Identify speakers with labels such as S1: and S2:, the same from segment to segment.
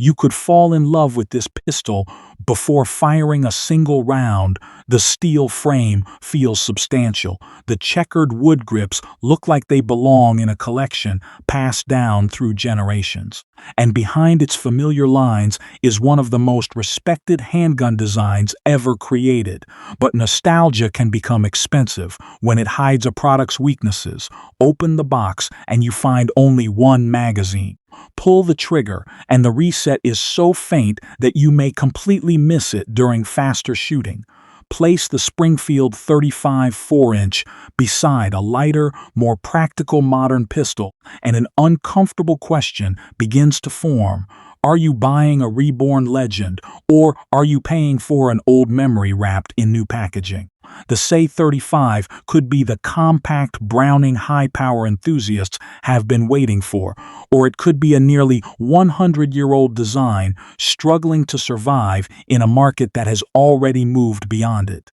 S1: You could fall in love with this pistol before firing a single round. The steel frame feels substantial. The checkered wood grips look like they belong in a collection passed down through generations. And behind its familiar lines is one of the most respected handgun designs ever created. But nostalgia can become expensive when it hides a product's weaknesses. Open the box and you find only one magazine. Pull the trigger, and the reset is so faint that you may completely miss it during faster shooting. Place the Springfield 35 4-inch beside a lighter, more practical modern pistol, and an uncomfortable question begins to form. Are you buying a Reborn legend, or are you paying for an old memory wrapped in new packaging? The SA-35 could be the compact Browning high-power enthusiasts have been waiting for, or it could be a nearly 100-year-old design struggling to survive in a market that has already moved beyond it.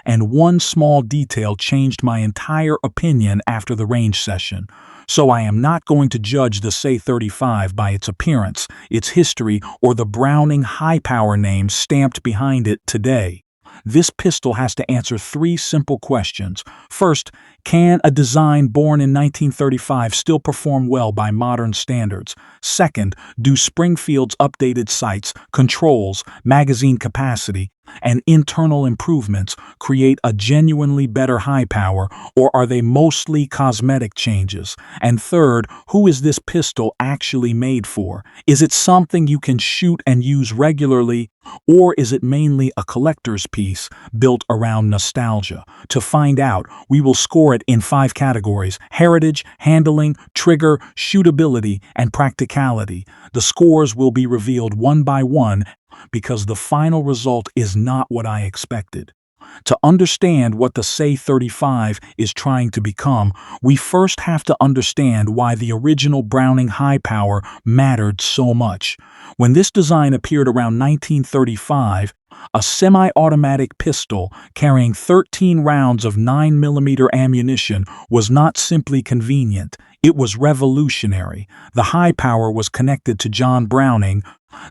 S1: And one small detail changed my entire opinion after the range session. So I am not going to judge the SA-35 by its appearance, its history, or the Browning high-power name stamped behind it today. This pistol has to answer three simple questions. First, can a design born in 1935 still perform well by modern standards? Second, do Springfield's updated sights, controls, magazine capacity, and internal improvements create a genuinely better high power, or are they mostly cosmetic changes? And third, who is this pistol actually made for? Is it something you can shoot and use regularly, or is it mainly a collector's piece built around nostalgia? To find out, we will score it in 5 categories: heritage, handling, trigger, shootability, and practicality. The scores will be revealed one by one because the final result is not what I expected. To understand what the SA-35 is trying to become, we first have to understand why the original Browning high power mattered so much. When this design appeared around 1935, a semi-automatic pistol carrying 13 rounds of 9mm ammunition was not simply convenient, it was revolutionary. The high power was connected to John Browning,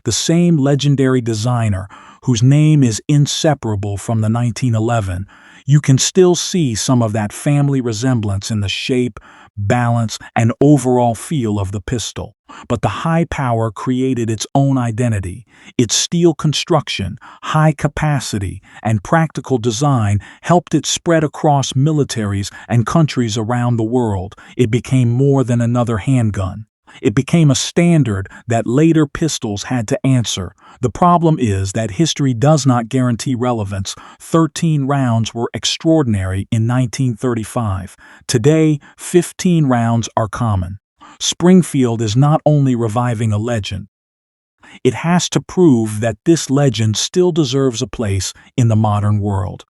S1: the same legendary designer whose name is inseparable from the 1911. You can still see some of that family resemblance in the shape, balance, and overall feel of the pistol. But the high power created its own identity. Its steel construction, high capacity, and practical design helped it spread across militaries and countries around the world. It became more than another handgun. It became a standard that later pistols had to answer. The problem is that history does not guarantee relevance. 13 rounds were extraordinary in 1935. Today, 15 rounds are common. Springfield is not only reviving a legend, it has to prove that this legend still deserves a place in the modern world.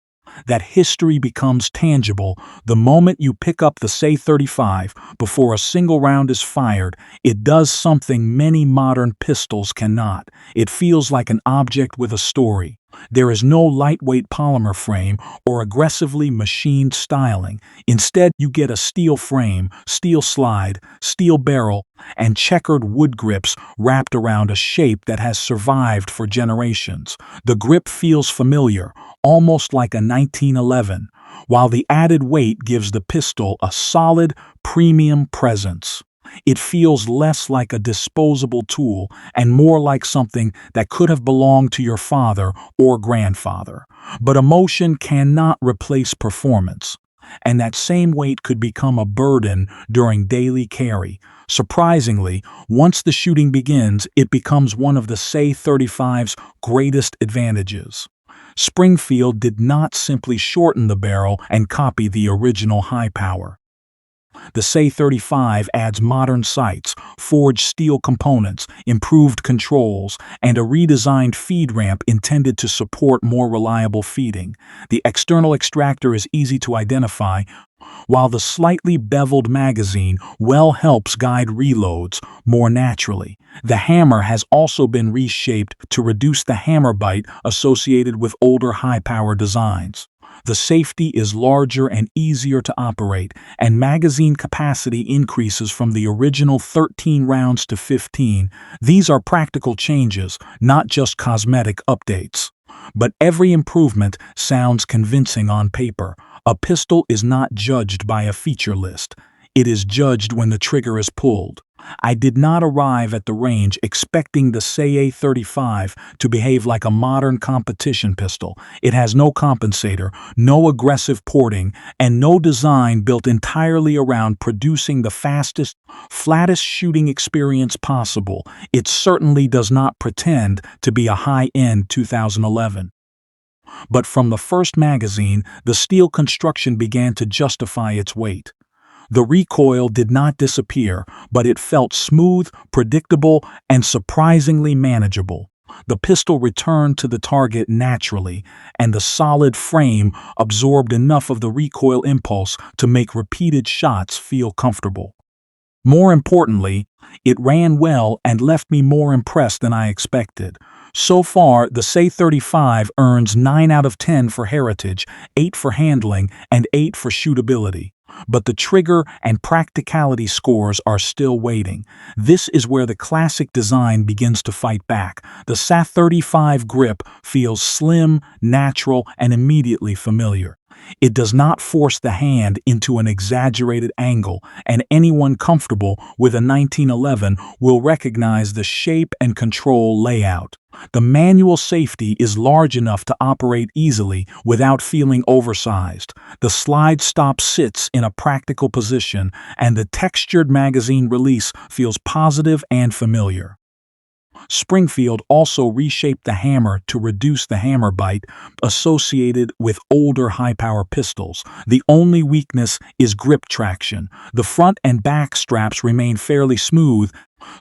S1: That history becomes tangible the moment you pick up the SA-35 before a single round is fired. It does something many modern pistols cannot. It feels like an object with a story. There is no lightweight polymer frame or aggressively machined styling. Instead, you get a steel frame, steel slide, steel barrel, and checkered wood grips wrapped around a shape that has survived for generations. The grip feels familiar, almost like a 1911, while the added weight gives the pistol a solid, premium presence. It feels less like a disposable tool and more like something that could have belonged to your father or grandfather. But emotion cannot replace performance, and that same weight could become a burden during daily carry. Surprisingly, once the shooting begins, it becomes one of the SA-35's greatest advantages. Springfield did not simply shorten the barrel and copy the original high power. The SA-35 adds modern sights, forged steel components, improved controls, and a redesigned feed ramp intended to support more reliable feeding. The external extractor is easy to identify, while the slightly beveled magazine helps guide reloads more naturally. The hammer has also been reshaped to reduce the hammer bite associated with older high-power designs. The safety is larger and easier to operate, and magazine capacity increases from the original 13 rounds to 15. These are practical changes, not just cosmetic updates. But every improvement sounds convincing on paper. A pistol is not judged by a feature list. It is judged when the trigger is pulled. I did not arrive at the range expecting the SA-35 to behave like a modern competition pistol. It has no compensator, no aggressive porting, and no design built entirely around producing the fastest, flattest shooting experience possible. It certainly does not pretend to be a high-end 2011. But from the first magazine, the steel construction began to justify its weight. The recoil did not disappear, but it felt smooth, predictable, and surprisingly manageable. The pistol returned to the target naturally, and the solid frame absorbed enough of the recoil impulse to make repeated shots feel comfortable. More importantly, it ran well and left me more impressed than I expected. So far, the SA-35 earns 9 out of 10 for heritage, 8 for handling, and 8 for shootability. But the trigger and practicality scores are still waiting. This is where the classic design begins to fight back. The SA-35 grip feels slim, natural, and immediately familiar. It does not force the hand into an exaggerated angle, and anyone comfortable with a 1911 will recognize the shape and control layout. The manual safety is large enough to operate easily without feeling oversized. The slide stop sits in a practical position, and the textured magazine release feels positive and familiar. Springfield also reshaped the hammer to reduce the hammer bite associated with older high-power pistols. The only weakness is grip traction. The front and back straps remain fairly smooth,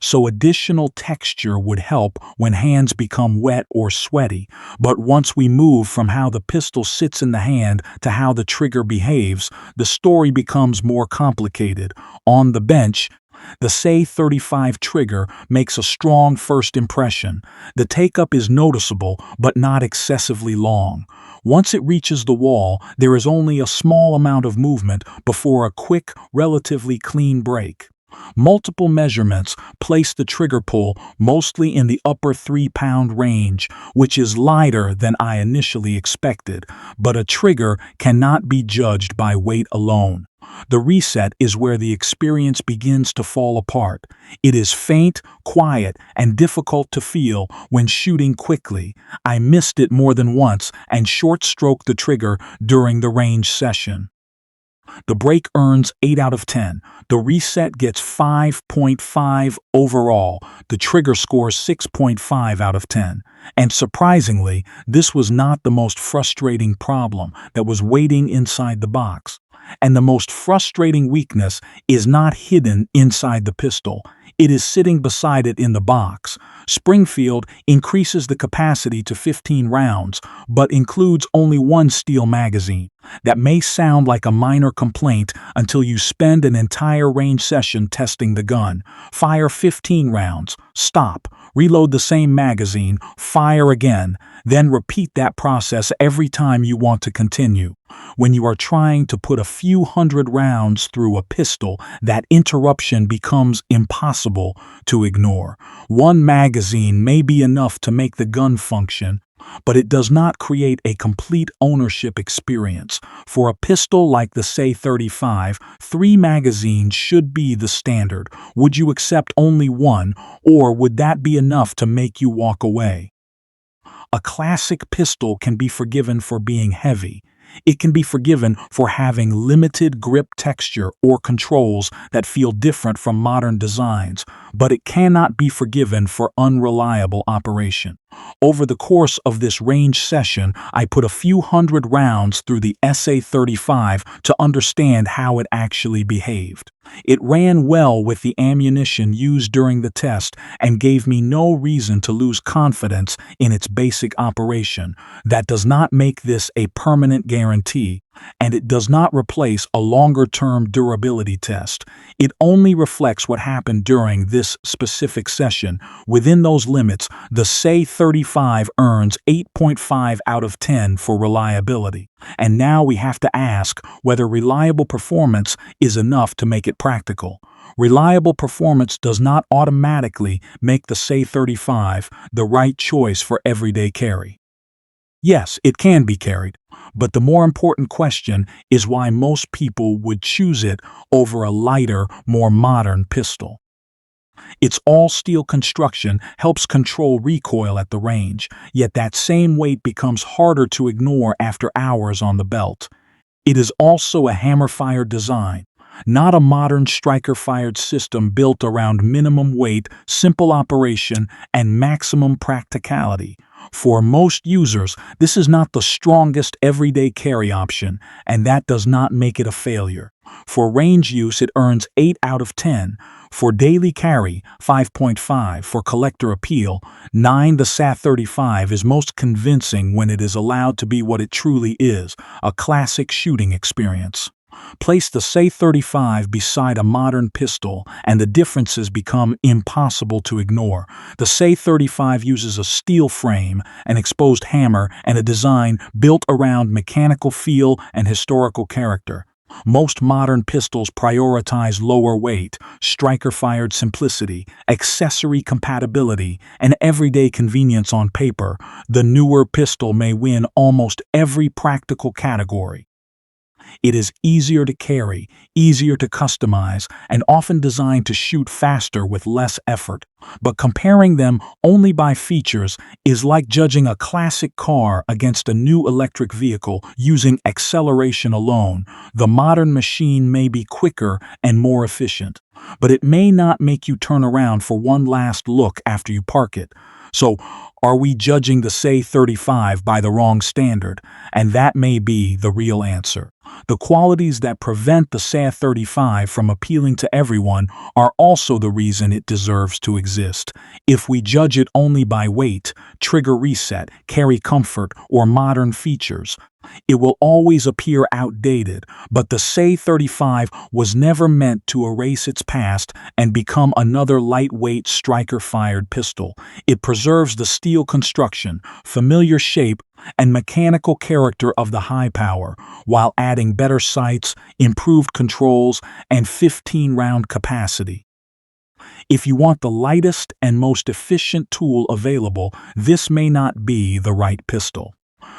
S1: so additional texture would help when hands become wet or sweaty. But once we move from how the pistol sits in the hand to how the trigger behaves, the story becomes more complicated. On the bench, the SA-35 trigger makes a strong first impression. The take-up is noticeable, but not excessively long. Once it reaches the wall, there is only a small amount of movement before a quick, relatively clean break. Multiple measurements place the trigger pull mostly in the upper 3-pound range, which is lighter than I initially expected, but a trigger cannot be judged by weight alone. The reset is where the experience begins to fall apart. It is faint, quiet, and difficult to feel when shooting quickly. I missed it more than once and short-stroked the trigger during the range session. The break earns 8 out of 10. The reset gets 5.5 overall. The trigger scores 6.5 out of 10. And surprisingly, this was not the most frustrating problem that was waiting inside the box. And the most frustrating weakness is not hidden inside the pistol. It is sitting beside it in the box. Springfield increases the capacity to 15 rounds, but includes only one steel magazine. That may sound like a minor complaint until you spend an entire range session testing the gun. Fire 15 rounds, stop, reload the same magazine, fire again, then repeat that process every time you want to continue. When you are trying to put a few hundred rounds through a pistol, that interruption becomes impossible to ignore. One magazine may be enough to make the gun function, but it does not create a complete ownership experience. For a pistol like the SA-35, 3 magazines should be the standard. Would you accept only one, or would that be enough to make you walk away? A classic pistol can be forgiven for being heavy. It can be forgiven for having limited grip texture or controls that feel different from modern designs, but it cannot be forgiven for unreliable operation. Over the course of this range session, I put a few hundred rounds through the SA-35 to understand how it actually behaved. It ran well with the ammunition used during the test and gave me no reason to lose confidence in its basic operation. That does not make this a permanent guarantee. guarantee, and it does not replace a longer-term durability test. It only reflects what happened during this specific session. Within those limits, the SA-35 earns 8.5 out of 10 for reliability. And now we have to ask whether reliable performance is enough to make it practical. Reliable performance does not automatically make the SA-35 the right choice for everyday carry. Yes, it can be carried, but the more important question is why most people would choose it over a lighter, more modern pistol. Its all-steel construction helps control recoil at the range, yet that same weight becomes harder to ignore after hours on the belt. It is also a hammer-fired design, not a modern striker-fired system built around minimum weight, simple operation, and maximum practicality. For most users, this is not the strongest everyday carry option, and that does not make it a failure. For range use, it earns 8 out of 10. For daily carry, 5.5. For collector appeal, 9. The SA-35 is most convincing when it is allowed to be what it truly is, a classic shooting experience. Place the SA-35 beside a modern pistol, and the differences become impossible to ignore. The SA-35 uses a steel frame, an exposed hammer, and a design built around mechanical feel and historical character. Most modern pistols prioritize lower weight, striker-fired simplicity, accessory compatibility, and everyday convenience on paper. The newer pistol may win almost every practical category. It is easier to carry, easier to customize, and often designed to shoot faster with less effort. But comparing them only by features is like judging a classic car against a new electric vehicle using acceleration alone. The modern machine may be quicker and more efficient, but it may not make you turn around for one last look after you park it. So, are we judging the SA-35 by the wrong standard? And that may be the real answer. The qualities that prevent the SA-35 from appealing to everyone are also the reason it deserves to exist. If we judge it only by weight, trigger reset, carry comfort, or modern features, it will always appear outdated, but the SA-35 was never meant to erase its past and become another lightweight striker-fired pistol. It preserves the steel construction, familiar shape, and mechanical character of the high power, while adding better sights, improved controls, and 15-round capacity. If you want the lightest and most efficient tool available, this may not be the right pistol.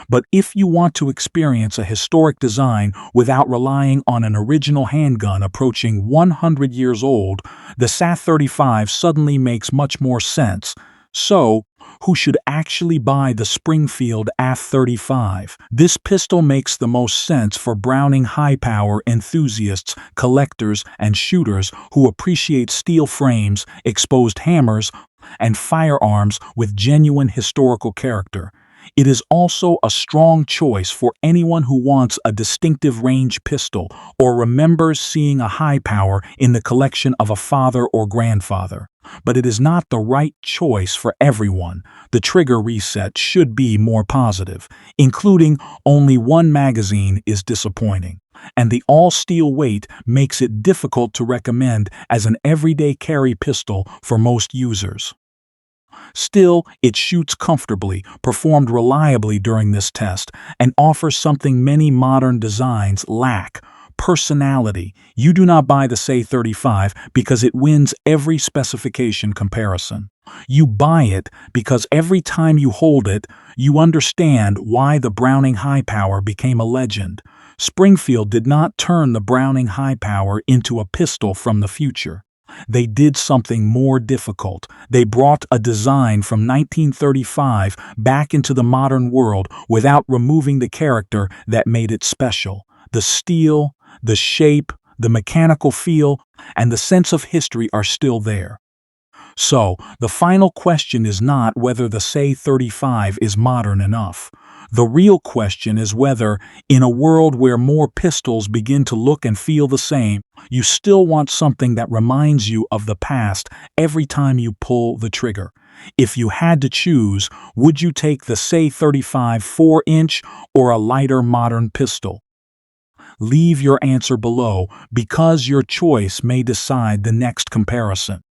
S1: But if you want to experience a historic design without relying on an original handgun approaching 100 years old, the SA-35 suddenly makes much more sense. So, who should actually buy the Springfield SA-35? This pistol makes the most sense for Browning high-power enthusiasts, collectors, and shooters who appreciate steel frames, exposed hammers, and firearms with genuine historical character. It is also a strong choice for anyone who wants a distinctive range pistol or remembers seeing a high power in the collection of a father or grandfather. But it is not the right choice for everyone. The trigger reset should be more positive. Including only one magazine is disappointing, and the all-steel weight makes it difficult to recommend as an everyday carry pistol for most users. Still, it shoots comfortably, performed reliably during this test, and offers something many modern designs lack: personality. You do not buy the SA-35 because it wins every specification comparison. You buy it because every time you hold it, you understand why the Browning high power became a legend. Springfield did not turn the Browning high power into a pistol from the future. They did something more difficult. They brought a design from 1935 back into the modern world without removing the character that made it special. The steel, the shape, the mechanical feel, and the sense of history are still there. So, the final question is not whether the SA-35 is modern enough. The real question is whether, in a world where more pistols begin to look and feel the same, you still want something that reminds you of the past every time you pull the trigger. If you had to choose, would you take the SA-35 4-inch or a lighter modern pistol? Leave your answer below because your choice may decide the next comparison.